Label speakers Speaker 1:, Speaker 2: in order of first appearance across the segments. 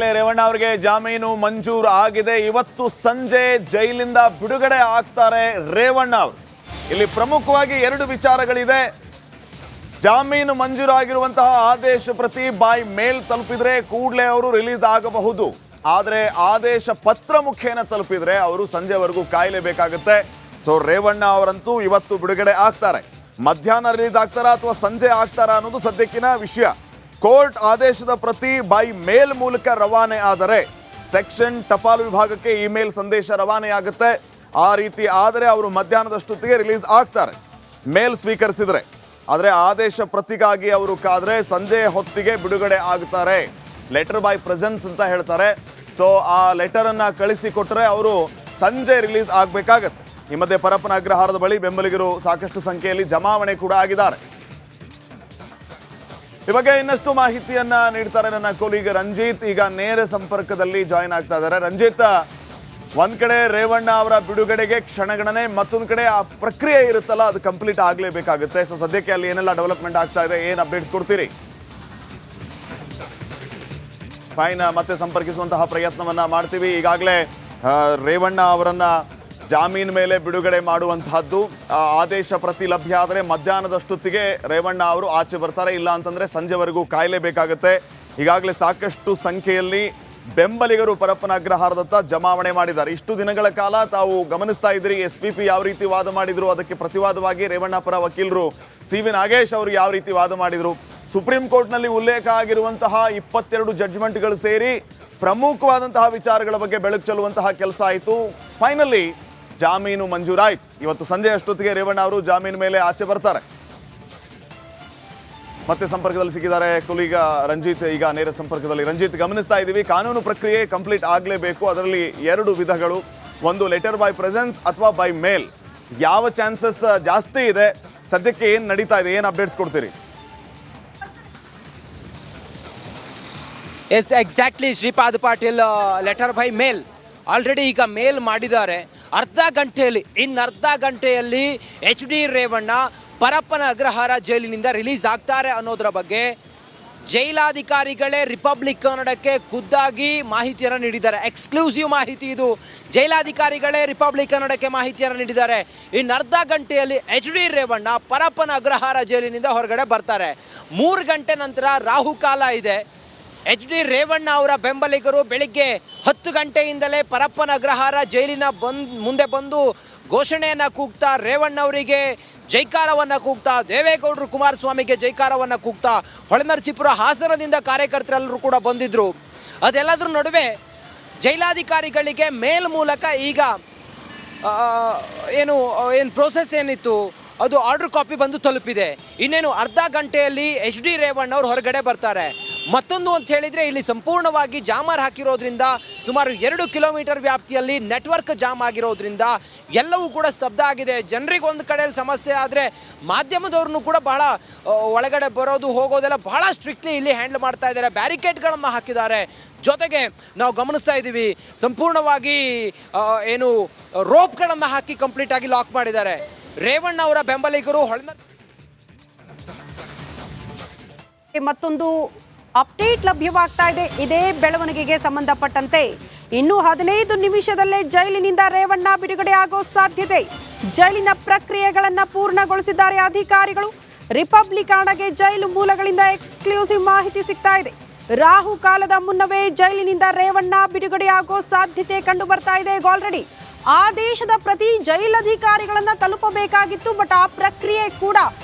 Speaker 1: ರೇವಣ್ಣ ಅವರಿಗೆ ಜಾಮೀನು ಮಂಜೂರು ಆಗಿದೆ. ಇವತ್ತು ಸಂಜೆ ಜೈಲಿಂದ ಬಿಡುಗಡೆ ಆಗ್ತಾರೆ ರೇವಣ್ಣ ಅವರು. ಇಲ್ಲಿ ಪ್ರಮುಖವಾಗಿ ಎರಡು ವಿಚಾರಗಳಿದೆ. ಜಾಮೀನು ಮಂಜೂರಾಗಿರುವಂತಹ ಆದೇಶ ಪ್ರತಿ ಬೈ ಮೇಲ್ ತಲುಪಿದ್ರೆ ಕೂಡಲೇ ಅವರು ರಿಲೀಸ್ ಆಗಬಹುದು. ಆದರೆ ಆದೇಶ ಪತ್ರ ಮುಖೇನ ತಲುಪಿದ್ರೆ ಅವರು ಸಂಜೆವರೆಗೂ ಕಾಯಲೇಬೇಕಾಗುತ್ತೆ. ಸೊ ರೇವಣ್ಣ ಅವರಂತೂ ಇವತ್ತು ಬಿಡುಗಡೆ ಆಗ್ತಾರೆ. ಮಧ್ಯಾಹ್ನ ರಿಲೀಸ್ ಆಗ್ತಾರಾ ಅಥವಾ ಸಂಜೆ ಆಗ್ತಾರಾ ಅನ್ನೋದು ಸದ್ಯಕ್ಕಿನ ವಿಷಯ. ಕೋರ್ಟ್ ಆದೇಶದ ಪ್ರತಿ ಬೈ ಮೇಲ್ ಮೂಲಕ ರವಾನೆ ಆದರೆ ಸೆಕ್ಷನ್ ಟಪಾಲು ವಿಭಾಗಕ್ಕೆ ಇಮೇಲ್ ಸಂದೇಶ ರವಾನೆಯಾಗುತ್ತೆ. ಆ ರೀತಿ ಆದರೆ ಅವರು ಮಧ್ಯಾಹ್ನದಷ್ಟೊತ್ತಿಗೆ ರಿಲೀಸ್ ಆಗ್ತಾರೆ ಮೇಲ್ ಸ್ವೀಕರಿಸಿದ್ರೆ. ಆದರೆ ಆದೇಶ ಪ್ರತಿಗಾಗಿ ಅವರು ಕಾದ್ರೆ ಸಂಜೆ ಹೊತ್ತಿಗೆ ಬಿಡುಗಡೆ ಆಗ್ತಾರೆ. ಲೆಟರ್ ಬೈ ಪ್ರೆಸೆನ್ಸ್ ಅಂತ ಹೇಳ್ತಾರೆ. ಸೊ ಆ ಲೆಟರ್ ಅನ್ನ ಕಳಿಸಿ ಕೊಟ್ಟರೆ ಅವರು ಸಂಜೆ ರಿಲೀಸ್ ಆಗಬೇಕಾಗತ್ತೆ. ಈ ಮಧ್ಯೆ ಪರಪ್ಪನ ಅಗ್ರಹಾರದ ಬಳಿ ಬೆಂಬಲಿಗರು ಸಾಕಷ್ಟು ಸಂಖ್ಯೆಯಲ್ಲಿ ಜಮಾವಣೆ ಕೂಡ ಆಗಿದ್ದಾರೆ. ಈ ಬಗ್ಗೆ ಇನ್ನಷ್ಟು ಮಾಹಿತಿಯನ್ನ ನೀಡ್ತಾರೆ ನನ್ನ ಕೊಲೀಗ ರಂಜಿತ್. ಈಗ ನೇರ ಸಂಪರ್ಕದಲ್ಲಿ ಜಾಯಿನ್ ಆಗ್ತಾ ಇದ್ದಾರೆ. ರಂಜಿತ್, ಒಂದ್ ಕಡೆ ರೇವಣ್ಣ ಅವರ ಬಿಡುಗಡೆಗೆ ಕ್ಷಣಗಣನೆ, ಮತ್ತೊಂದ್ ಕಡೆ ಆ ಪ್ರಕ್ರಿಯೆ ಇರುತ್ತಲ್ಲ ಅದು ಕಂಪ್ಲೀಟ್ ಆಗ್ಲೇಬೇಕಾಗುತ್ತೆ. ಸೊ ಸದ್ಯಕ್ಕೆ ಅಲ್ಲಿ ಏನೆಲ್ಲ ಡೆವಲಪ್ಮೆಂಟ್ ಆಗ್ತಾ ಇದೆ, ಏನ್ ಅಪ್ಡೇಟ್ಸ್ ಕೊಡ್ತೀರಿ? ಫೈನ್, ಮತ್ತೆ ಸಂಪರ್ಕಿಸುವಂತಹ ಪ್ರಯತ್ನವನ್ನ ಮಾಡ್ತೀವಿ. ಈಗಾಗಲೇ ರೇವಣ್ಣ ಅವರನ್ನ ಜಾಮೀನ್ ಮೇಲೆ ಬಿಡುಗಡೆ ಮಾಡುವಂತಹದ್ದು ಆದೇಶ ಪ್ರತಿ ಲಭ್ಯ ಆದರೆ ಮಧ್ಯಾಹ್ನದಷ್ಟೊತ್ತಿಗೆ ರೇವಣ್ಣ ಅವರು ಆಚೆ ಬರ್ತಾರೆ. ಇಲ್ಲ ಅಂತಂದ್ರೆ ಸಂಜೆವರೆಗೂ ಕಾಯಲೇಬೇಕಾಗುತ್ತೆ. ಈಗಾಗಲೇ ಸಾಕಷ್ಟು ಸಂಖ್ಯೆಯಲ್ಲಿ ಬೆಂಬಲಿಗರು ಪರಪ್ಪನ ಅಗ್ರಹಾರದತ್ತ ಜಮಾವಣೆ ಮಾಡಿದ್ದಾರೆ. ಇಷ್ಟು ದಿನಗಳ ಕಾಲ ತಾವು ಗಮನಿಸ್ತಾ ಇದ್ರಿ SPP ಯಾವ ರೀತಿ ವಾದ ಮಾಡಿದ್ರು, ಅದಕ್ಕೆ ಪ್ರತಿವಾದವಾಗಿ ರೇವಣ್ಣ ಪರ ವಕೀಲರು CV ನಾಗೇಶ್ ಅವರು ಯಾವ ರೀತಿ ವಾದ ಮಾಡಿದ್ರು. ಸುಪ್ರೀಂ ಕೋರ್ಟ್ನಲ್ಲಿ ಉಲ್ಲೇಖ ಆಗಿರುವಂತಹ 22 ಜಡ್ಜ್ಮೆಂಟ್ಗಳು ಸೇರಿ ಪ್ರಮುಖವಾದಂತಹ ವಿಚಾರಗಳ ಬಗ್ಗೆ ಬೆಳಕು ಚೆಲ್ಲುವಂತಹ ಕೆಲಸ ಆಯಿತು. ಫೈನಲಿ ಜಾಮೀನು ಮಂಜೂರಾಯ್ತು. ಇವತ್ತು ಸಂಜೆ ಅಷ್ಟೊತ್ತಿಗೆ ರೇವಣ್ಣ ಅವರು ಜಾಮೀನು ಮೇಲೆ ಆಚೆ ಬರ್ತಾರೆ. ಮತ್ತೆ ಸಂಪರ್ಕದಲ್ಲಿ ಸಿಕ್ಕಿದ್ದಾರೆ ಕೊಲೀಗ ರಂಜಿತ್. ಈಗ ನೇರ ಸಂಪರ್ಕದಲ್ಲಿ ರಂಜಿತ್, ಗಮನಿಸ್ತಾ ಇದ್ದೀವಿ ಕಾನೂನು ಪ್ರಕ್ರಿಯೆ ಕಂಪ್ಲೀಟ್ ಆಗಲೇಬೇಕು. ಅದರಲ್ಲಿ ಎರಡು ವಿಧಗಳು, ಒಂದು ಲೆಟರ್ ಬೈ ಪ್ರೆಸೆನ್ಸ್ ಅಥವಾ ಬೈ ಮೇಲ್. ಯಾವ ಚಾನ್ಸಸ್ ಜಾಸ್ತಿ ಇದೆ? ಸದ್ಯಕ್ಕೆ ಏನು ನಡೀತಾ ಇದೆ, ಏನು ಅಪ್ಡೇಟ್ಸ್ ಕೊಡ್ತೀರಿ?
Speaker 2: Yes, exactly Shripad Patil, letter by mail already ಈಗ ಮೇಲ್ ಮಾಡಿದ್ದಾರೆ. ಅರ್ಧ ಗಂಟೆಯಲ್ಲಿ HD ರೇವಣ್ಣ ಪರಪ್ಪನ ಅಗ್ರಹಾರ ಜೈಲಿನಿಂದ ರಿಲೀಸ್ ಆಗ್ತಾರೆ ಅನ್ನೋದರ ಬಗ್ಗೆ ಜೈಲಾಧಿಕಾರಿಗಳೇ ರಿಪಬ್ಲಿಕ್ ಕನ್ನಡಕ್ಕೆ ಖುದ್ದಾಗಿ ಮಾಹಿತಿಯನ್ನು ನೀಡಿದ್ದಾರೆ. ಎಕ್ಸ್ಕ್ಲೂಸಿವ್ ಮಾಹಿತಿ ಇದು. ಜೈಲಾಧಿಕಾರಿಗಳೇ ರಿಪಬ್ಲಿಕ್ ಕನ್ನಡಕ್ಕೆ ಮಾಹಿತಿಯನ್ನು ನೀಡಿದ್ದಾರೆ. ಇನ್ನು ಅರ್ಧ ಗಂಟೆಯಲ್ಲಿ HD ರೇವಣ್ಣ ಪರಪ್ಪನ ಅಗ್ರಹಾರ ಜೈಲಿನಿಂದ ಹೊರಗಡೆ ಬರ್ತಾರೆ. 3 ಗಂಟೆ ನಂತರ ರಾಹುಕಾಲ ಇದೆ. HD ರೇವಣ್ಣ ಅವರ ಬೆಂಬಲಿಗರು ಬೆಳಿಗ್ಗೆ 10 ಗಂಟೆಯಿಂದಲೇ ಪರಪ್ಪನ ಅಗ್ರಹಾರ ಜೈಲಿನ ಮುಂದೆ ಬಂದು ಘೋಷಣೆಯನ್ನು ಕೂಗ್ತಾ, ರೇವಣ್ಣ ಅವರಿಗೆ ಜೈಕಾರವನ್ನು ಕೂಗ್ತಾ, ದೇವೇಗೌಡರು ಕುಮಾರಸ್ವಾಮಿಗೆ ಜೈಕಾರವನ್ನು ಕೂಗ್ತಾ, ಹೊಳೆನರಸೀಪುರ ಹಾಸನದಿಂದ ಕಾರ್ಯಕರ್ತರೆಲ್ಲರೂ ಕೂಡ ಬಂದಿದ್ದರು. ಅದೆಲ್ಲದರ ನಡುವೆ ಜೈಲಾಧಿಕಾರಿಗಳಿಗೆ ಮೇಲ್ ಮೂಲಕ ಈಗ ಏನು ಪ್ರೋಸೆಸ್ ಏನಿತ್ತು ಅದು ಆರ್ಡರ್ ಕಾಪಿ ಬಂದು ತಲುಪಿದೆ. ಇನ್ನೇನು ಅರ್ಧ ಗಂಟೆಯಲ್ಲಿ HD ರೇವಣ್ಣ ಅವರು ಹೊರಗಡೆ ಬರ್ತಾರೆ. ಮತ್ತೊಂದು ಅಂತ ಹೇಳಿದರೆ, ಇಲ್ಲಿ ಸಂಪೂರ್ಣವಾಗಿ ಜಾಮರ್ ಹಾಕಿರೋದ್ರಿಂದ ಸುಮಾರು 2 ಕಿಲೋಮೀಟರ್ ವ್ಯಾಪ್ತಿಯಲ್ಲಿ ನೆಟ್ವರ್ಕ್ ಜಾಮ್ ಆಗಿರೋದ್ರಿಂದ ಎಲ್ಲವೂ ಕೂಡ ಸ್ತಬ್ಧ ಆಗಿದೆ. ಜನರಿಗೆ ಒಂದು ಕಡೆಯಲ್ಲಿ ಸಮಸ್ಯೆ ಆದರೆ ಮಾಧ್ಯಮದವ್ರನ್ನೂ ಕೂಡ ಬಹಳ ಒಳಗಡೆ ಬರೋದು ಹೋಗೋದೆಲ್ಲ ಬಹಳ ಸ್ಟ್ರಿಕ್ಟ್ಲಿ ಇಲ್ಲಿ ಹ್ಯಾಂಡಲ್ ಮಾಡ್ತಾ ಇದ್ದಾರೆ. ಬ್ಯಾರಿಕೇಡ್ಗಳನ್ನು ಹಾಕಿದ್ದಾರೆ. ಜೊತೆಗೆ ನಾವು ಗಮನಿಸ್ತಾ ಇದ್ದೀವಿ ಸಂಪೂರ್ಣವಾಗಿ ಏನು ರೋಪ್ಗಳನ್ನು ಹಾಕಿ ಕಂಪ್ಲೀಟಾಗಿ ಲಾಕ್ ಮಾಡಿದ್ದಾರೆ. ರೇವಣ್ಣ ಅವರ ಬೆಂಬಲಿಗರು
Speaker 3: ಮತ್ತೊಂದು ಅಪ್ಡೇಟ್ ಲಭ್ಯವಾಗ್ತಾ ಇದೆ. ಇದೇ ಬೆಳವಣಿಗೆಗೆ ಸಂಬಂಧಪಟ್ಟಂತೆ ಇನ್ನು 15 ನಿಮಿಷದಲ್ಲೇ ಜೈಲಿನಿಂದ ರೇವಣ್ಣ ಬಿಡುಗಡೆ ಆಗೋ ಸಾಧ್ಯತೆ. ಜೈಲಿನ ಪ್ರಕ್ರಿಯೆಗಳನ್ನು ಪೂರ್ಣಗೊಳಿಸಿದ್ದಾರೆ ಅಧಿಕಾರಿಗಳು. ರಿಪಬ್ಲಿಕ್ ಕನ್ನಡಗೆ ಜೈಲು ಮೂಲಗಳಿಂದ ಎಕ್ಸ್ಕ್ಲೂಸಿವ್ ಮಾಹಿತಿ ಸಿಗ್ತಾ ಇದೆ. ರಾಹು ಕಾಲದ ಮುನ್ನವೇ ಜೈಲಿನಿಂದ ರೇವಣ್ಣ ಬಿಡುಗಡೆ ಆಗೋ ಸಾಧ್ಯತೆ ಕಂಡು ಬರ್ತಾ ಇದೆ. ಈಗ ಆಲ್ರೆಡಿ ಆದೇಶದ ಪ್ರತಿ ಜೈಲಧಿಕಾರಿಗಳನ್ನ ತಲುಪಬೇಕಾಗಿತ್ತು. ಬಟ್ ಆ ಪ್ರಕ್ರಿಯೆ ಕೂಡ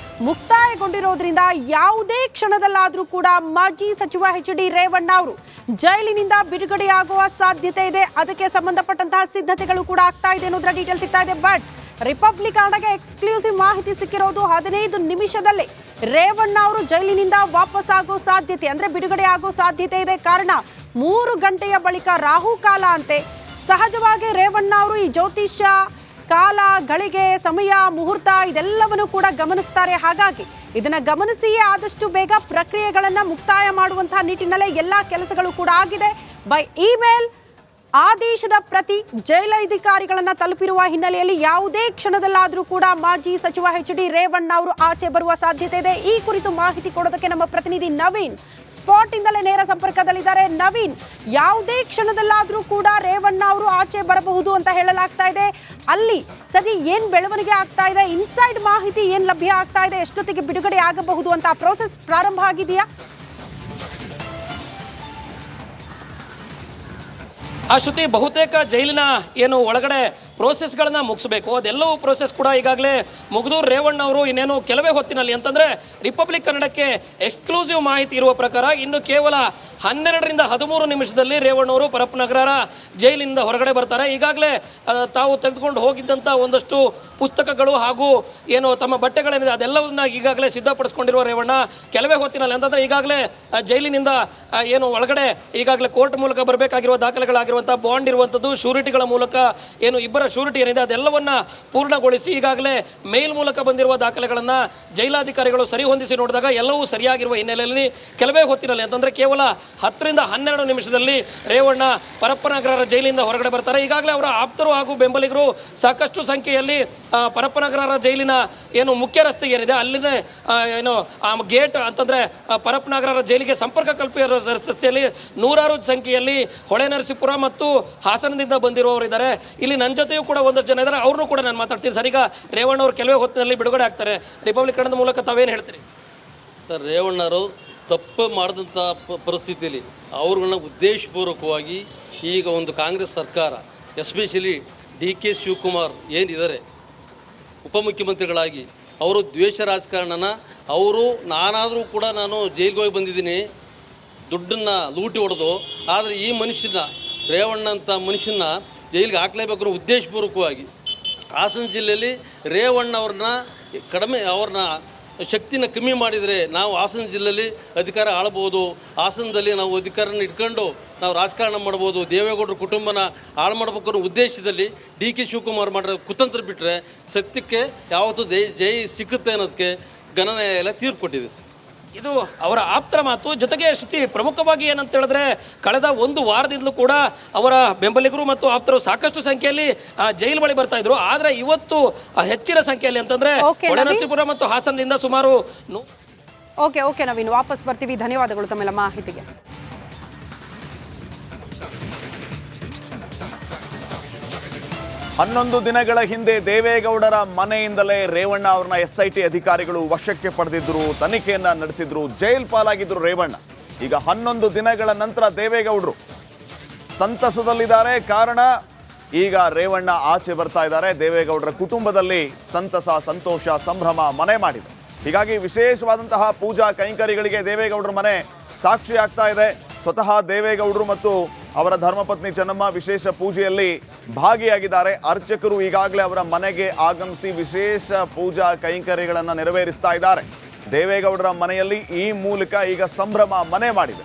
Speaker 3: ಮುಕ್ತಾಯಗೊಂಡಿರೋದ್ರಿಂದ ಯಾವುದೇ ಕ್ಷಣದಲ್ಲಾದ್ರೂ ಕೂಡ ಮಾಜಿ ಸಚಿವ HD ರೇವಣ್ಣ ಅವರು ಜೈಲಿನಿಂದ ಬಿಡುಗಡೆಯಾಗುವ ಸಾಧ್ಯತೆ ಇದೆ. ಅದಕ್ಕೆ ಸಂಬಂಧಪಟ್ಟಂತಹ ಸಿದ್ಧತೆಗಳು ಕೂಡ ಆಗ್ತಾ ಇದೆ ಅನ್ನೋದ್ರ ಡೀಟೇಲ್ ಸಿಗ್ತಾ ಇದೆ. ಬಟ್ ರಿಪಬ್ಲಿಕ್ ಕನ್ನಡಗೆ ಎಕ್ಸ್ಕ್ಲೂಸಿವ್ ಮಾಹಿತಿ ಸಿಕ್ಕಿರೋದು 15 ನಿಮಿಷದಲ್ಲೇ ರೇವಣ್ಣ ಅವರು ಜೈಲಿನಿಂದ ವಾಪಸ್ ಆಗೋ ಸಾಧ್ಯತೆ, ಅಂದ್ರೆ ಬಿಡುಗಡೆ ಆಗೋ ಸಾಧ್ಯತೆ ಇದೆ. ಕಾರಣ 3 ಗಂಟೆಯ ಬಳಿಕ ರಾಹುಕಾಲ ಅಂತೆ. ಸಹಜವಾಗಿ ರೇವಣ್ಣ ಅವರು ಈ ಜ್ಯೋತಿಷ್ಯ ಕಾಲ, ಗಳಿಗೆ, ಸಮಯ, ಮುಹೂರ್ತ ಇದೆಲ್ಲವನ್ನು ಕೂಡ ಗಮನಿಸ್ತಾರೆ. ಹಾಗಾಗಿ ಇದನ್ನ ಗಮನಿಸಿಯೇ ಆದಷ್ಟು ಬೇಗ ಪ್ರಕ್ರಿಯೆಗಳನ್ನ ಮುಕ್ತಾಯ ಮಾಡುವಂತಹ ನಿಟ್ಟಿನಲ್ಲೇ ಎಲ್ಲಾ ಕೆಲಸಗಳು ಕೂಡ ಆಗಿದೆ. ಬೈ ಇಮೇಲ್ ಆದೇಶದ ಪ್ರತಿ ಜೈಲಾಧಿಕಾರಿಗಳನ್ನ ತಲುಪಿರುವ ಹಿನ್ನೆಲೆಯಲ್ಲಿ ಯಾವುದೇ ಕ್ಷಣದಲ್ಲಾದರೂ ಕೂಡ ಮಾಜಿ ಸಚಿವ HD ರೇವಣ್ಣ ಅವರು ಆಚೆ ಬರುವ ಸಾಧ್ಯತೆ ಇದೆ. ಈ ಕುರಿತು ಮಾಹಿತಿ ಕೊಡೋದಕ್ಕೆ ನಮ್ಮ ಪ್ರತಿನಿಧಿ ನವೀನ್ ಸ್ಪಾಟ್ ಇಂದಲೇ ನೇರ ಸಂಪರ್ಕದಲ್ಲಿದ್ದಾರೆ ನವೀನ್. ಯಾವುದೇ ಕ್ಷಣದಲ್ಲಾದ್ರೂ ಕೂಡ ರೇವಣ್ಣ ಅವರು ಆಚೆ ಬರಬಹುದು ಅಂತ ಹೇಳಲಾಗ್ತಾ ಇದೆ. ಅಲ್ಲಿ ಸರಿ ಏನ್ ಬೆಳವಣಿಗೆ ಆಗ್ತಾ ಇದೆ, ಇನ್ಸೈಡ್ ಮಾಹಿತಿ ಏನ್ ಲಭ್ಯ ಆಗ್ತಾ ಇದೆ, ಎಷ್ಟೊತ್ತಿಗೆ ಬಿಡುಗಡೆ ಆಗಬಹುದು ಅಂತ ಆ ಪ್ರೋಸೆಸ್ ಪ್ರಾರಂಭ ಆಗಿದೆಯಾ?
Speaker 4: ಆ ಶ್ರುತಿ, ಬಹುತೇಕ ಜೈಲಿನ ಏನು ಒಳಗಡೆ ಪ್ರೋಸೆಸ್ಗಳನ್ನ ಮುಗಿಸ್ಬೇಕು, ಅದೆಲ್ಲವೂ ಪ್ರೋಸೆಸ್ ಕೂಡ ಈಗಾಗಲೇ ಮುಗಿದು ರೇವಣ್ಣ ಅವರು ಇನ್ನೇನು ಕೆಲವೇ ಹೊತ್ತಿನಲ್ಲಿ ಅಂತಂದರೆ ರಿಪಬ್ಲಿಕ್ ಕನ್ನಡಕ್ಕೆ ಎಕ್ಸ್ಕ್ಲೂಸಿವ್ ಮಾಹಿತಿ ಇರುವ ಪ್ರಕಾರ ಇನ್ನು ಕೇವಲ 12ರಿಂದ 13 ನಿಮಿಷದಲ್ಲಿ ರೇವಣ್ಣವರು ಪರಪ್ಪನಗರ ಜೈಲಿನಿಂದ ಹೊರಗಡೆ ಬರ್ತಾರೆ. ಈಗಾಗಲೇ ತಾವು ತೆಗೆದುಕೊಂಡು ಹೋಗಿದ್ದಂಥ ಒಂದಷ್ಟು ಪುಸ್ತಕಗಳು ಹಾಗೂ ಏನು ತಮ್ಮ ಬಟ್ಟೆಗಳೇನಿದೆ ಅದೆಲ್ಲವನ್ನ ಈಗಾಗಲೇ ಸಿದ್ಧಪಡಿಸ್ಕೊಂಡಿರುವ ರೇವಣ್ಣ ಕೆಲವೇ ಹೊತ್ತಿನಲ್ಲಿ ಅಂತಂದರೆ ಈಗಾಗಲೇ ಜೈಲಿನಿಂದ ಏನು ಒಳಗಡೆ ಈಗಾಗಲೇ ಕೋರ್ಟ್ ಮೂಲಕ ಬರಬೇಕಾಗಿರುವ ದಾಖಲೆಗಳಾಗಿರುವಂಥ ಬಾಂಡ್ ಇರುವಂಥದ್ದು, ಶ್ಯೂರಿಟಿಗಳ ಮೂಲಕ ಏನು ಇಬ್ಬರ ಶ್ಯೂರಿಟಿ ಏನಿದೆ ಅದೆಲ್ಲವನ್ನ ಪೂರ್ಣಗೊಳಿಸಿ ಈಗಾಗಲೇ ಮೇಲ್ ಮೂಲಕ ಬಂದಿರುವ ದಾಖಲೆಗಳನ್ನು ಜೈಲಾಧಿಕಾರಿಗಳು ಸರಿ ಹೊಂದಿಸಿ ನೋಡಿದಾಗ ಎಲ್ಲವೂ ಸರಿಯಾಗಿರುವ ಹಿನ್ನೆಲೆಯಲ್ಲಿ ಕೆಲವೇ ಹೊತ್ತಿನಲ್ಲಿ ಅಂತಂದರೆ ಕೇವಲ 10ರಿಂದ 12 ನಿಮಿಷದಲ್ಲಿ ರೇವಣ್ಣ ಪರಪ್ಪನಗರ ಜೈಲಿನಿಂದ ಹೊರಗಡೆ ಬರ್ತಾರೆ. ಈಗಾಗಲೇ ಅವರ ಆಪ್ತರು ಹಾಗೂ ಬೆಂಬಲಿಗರು ಸಾಕಷ್ಟು ಸಂಖ್ಯೆಯಲ್ಲಿ ಪರಪ್ಪನಗರ ಜೈಲಿನ ಏನು ಮುಖ್ಯ ರಸ್ತೆ ಏನಿದೆ ಅಲ್ಲಿನೇ ಏನು ಆ ಗೇಟ್ ಅಂತಂದರೆ ಪರಪ್ಪನಗರ ಜೈಲಿಗೆ ಸಂಪರ್ಕ ಕಲ್ಪಿಸಿರುವ ರಸ್ತೆಯಲ್ಲಿ ನೂರಾರು ಸಂಖ್ಯೆಯಲ್ಲಿ ಹೊಳೆನರಸೀಪುರ ಮತ್ತು ಹಾಸನದಿಂದ ಬಂದಿರುವವರು ಇದ್ದಾರೆ. ಇಲ್ಲಿ ನನ್ನ ಜೊತೆಯೂ ಕೂಡ ಒಂದಷ್ಟು ಜನ ಇದ್ದಾರೆ, ಅವ್ರನ್ನೂ ಕೂಡ ನಾನು ಮಾತಾಡ್ತೀನಿ. ಸರ್, ಈಗ ರೇವಣ್ಣ ಅವರು ಕೆಲವೇ ಹೊತ್ತಿನಲ್ಲಿ ಬಿಡುಗಡೆ ಆಗ್ತಾರೆ. ರಿಪಬ್ಲಿಕ್ ಕನ್ನಡದ ಮೂಲಕ ತಾವೇನು ಹೇಳ್ತೀರಿ?
Speaker 5: ಸರ್, ರೇವಣ್ಣವರು ತಪ್ಪು ಮಾಡಿದಂಥ ಪರಿಸ್ಥಿತಿಯಲ್ಲಿ ಅವ್ರುಗಳನ್ನ ಉದ್ದೇಶಪೂರ್ವಕವಾಗಿ ಈಗ ಒಂದು ಕಾಂಗ್ರೆಸ್ ಸರ್ಕಾರ, ಎಸ್ಪೆಷಲಿ DK ಶಿವಕುಮಾರ್ ಏನಿದ್ದಾರೆ ಉಪಮುಖ್ಯಮಂತ್ರಿಗಳಾಗಿ, ಅವರು ದ್ವೇಷ ರಾಜಕಾರಣನ ಅವರು ನಾನಾದರೂ ಕೂಡ ನಾನು ಜೈಲಿಗೆ ಹೋಗಿ ಬಂದಿದ್ದೀನಿ, ದುಡ್ಡನ್ನು ಲೂಟಿ ಹೊಡೆದು, ಆದರೆ ಈ ಮನುಷ್ಯನ ರೇವಣ್ಣ ಅಂತ ಮನುಷ್ಯನ ಜೈಲಿಗೆ ಹಾಕಲೇಬೇಕು ಅನ್ನೋ ಉದ್ದೇಶಪೂರ್ವಕವಾಗಿ ಹಾಸನ ಜಿಲ್ಲೆಯಲ್ಲಿ ರೇವಣ್ಣ ಅವ್ರನ್ನ ಶಕ್ತಿನ ಕಮ್ಮಿ ಮಾಡಿದರೆ ನಾವು ಹಾಸನ ಜಿಲ್ಲೆಯಲ್ಲಿ ಅಧಿಕಾರ ಆಳ್ಬೋದು, ಹಾಸನದಲ್ಲಿ ನಾವು ಅಧಿಕಾರನ ಇಟ್ಕೊಂಡು ನಾವು ರಾಜಕಾರಣ ಮಾಡ್ಬೋದು, ದೇವೇಗೌಡರ ಕುಟುಂಬನ ಹಾಳು ಮಾಡಬೇಕು ಅನ್ನೋ ಉದ್ದೇಶದಲ್ಲಿ DK ಶಿವಕುಮಾರ್ ಮಾಡಿರೋ ಕುತಂತ್ರ ಬಿಟ್ಟರೆ ಸತ್ಯಕ್ಕೆ ಯಾವತ್ತೂ ಜೈ ಸಿಕ್ಕುತ್ತೆ ಅನ್ನೋದಕ್ಕೆ ಘನನ್ಯಾಯಾಲಯ ತೀರ್ಪು ಕೊಟ್ಟಿದೆ.
Speaker 4: ಇದು ಅವರ ಆಪ್ತರ ಮಾತು. ಜೊತೆಗೆ ಶ್ರುತಿ, ಪ್ರಮುಖವಾಗಿ ಏನಂತ ಹೇಳಿದ್ರೆ ಕಳೆದ ಒಂದು ವಾರದಿಂದಲೂ ಕೂಡ ಅವರ ಬೆಂಬಲಿಗರು ಮತ್ತು ಆಪ್ತರು ಸಾಕಷ್ಟು ಸಂಖ್ಯೆಯಲ್ಲಿ ಜೈಲು ಬಳಿ ಬರ್ತಾ ಇದ್ರು. ಆದ್ರೆ ಇವತ್ತು ಹೆಚ್ಚಿನ ಸಂಖ್ಯೆಯಲ್ಲಿ ಅಂತಂದ್ರೆ ಹೊಳೆನರಸೀಪುರ ಮತ್ತು ಹಾಸನದಿಂದ ಸುಮಾರು
Speaker 3: ಓಕೆ ನವೀನ್, ವಾಪಸ್ ಬರ್ತೀವಿ. ಧನ್ಯವಾದಗಳು ತಮ್ಮೆಲ್ಲ ಮಾಹಿತಿಗೆ.
Speaker 1: 11 ದಿನಗಳ ಹಿಂದೆ ದೇವೇಗೌಡರ ಮನೆಯಿಂದಲೇ ರೇವಣ್ಣ ಅವರನ್ನ SIT ಅಧಿಕಾರಿಗಳು ವಶಕ್ಕೆ ಪಡೆದಿದ್ರು, ತನಿಖೆಯನ್ನ ನಡೆಸಿದ್ರು, ಜೈಲ್ ಪಾಲಾಗಿದ್ರು ರೇವಣ್ಣ. ಈಗ 11 ದಿನಗಳ ನಂತರ ದೇವೇಗೌಡರು ಸಂತಸದಲ್ಲಿದ್ದಾರೆ. ಕಾರಣ ಈಗ ರೇವಣ್ಣ ಆಚೆ ಬರ್ತಾ ಇದ್ದಾರೆ. ದೇವೇಗೌಡರ ಕುಟುಂಬದಲ್ಲಿ ಸಂತಸ, ಸಂತೋಷ, ಸಂಭ್ರಮ ಮನೆ ಮಾಡಿದೆ. ಹೀಗಾಗಿ ವಿಶೇಷವಾದಂತಹ ಪೂಜಾ ಕೈಂಕರ್ಯಗಳಿಗೆ ದೇವೇಗೌಡರ ಮನೆ ಸಾಕ್ಷಿ ಆಗ್ತಾ ಇದೆ. ಸ್ವತಃ ದೇವೇಗೌಡರು ಮತ್ತು ಅವರ ಧರ್ಮಪತ್ನಿ ಚೆನ್ನಮ್ಮ ವಿಶೇಷ ಪೂಜೆಯಲ್ಲಿ ಭಾಗಿಯಾಗಿದ್ದಾರೆ. ಅರ್ಚಕರು ಈಗಾಗಲೇ ಅವರ ಮನೆಗೆ ಆಗಮಿಸಿ ವಿಶೇಷ ಪೂಜಾ ಕೈಂಕರ್ಯಗಳನ್ನು ನೆರವೇರಿಸ್ತಾ ಇದ್ದಾರೆ. ದೇವೇಗೌಡರ ಮನೆಯಲ್ಲಿ ಈ ಮೂಲಕ ಈಗ ಸಂಭ್ರಮ ಮನೆ ಮಾಡಿದೆ.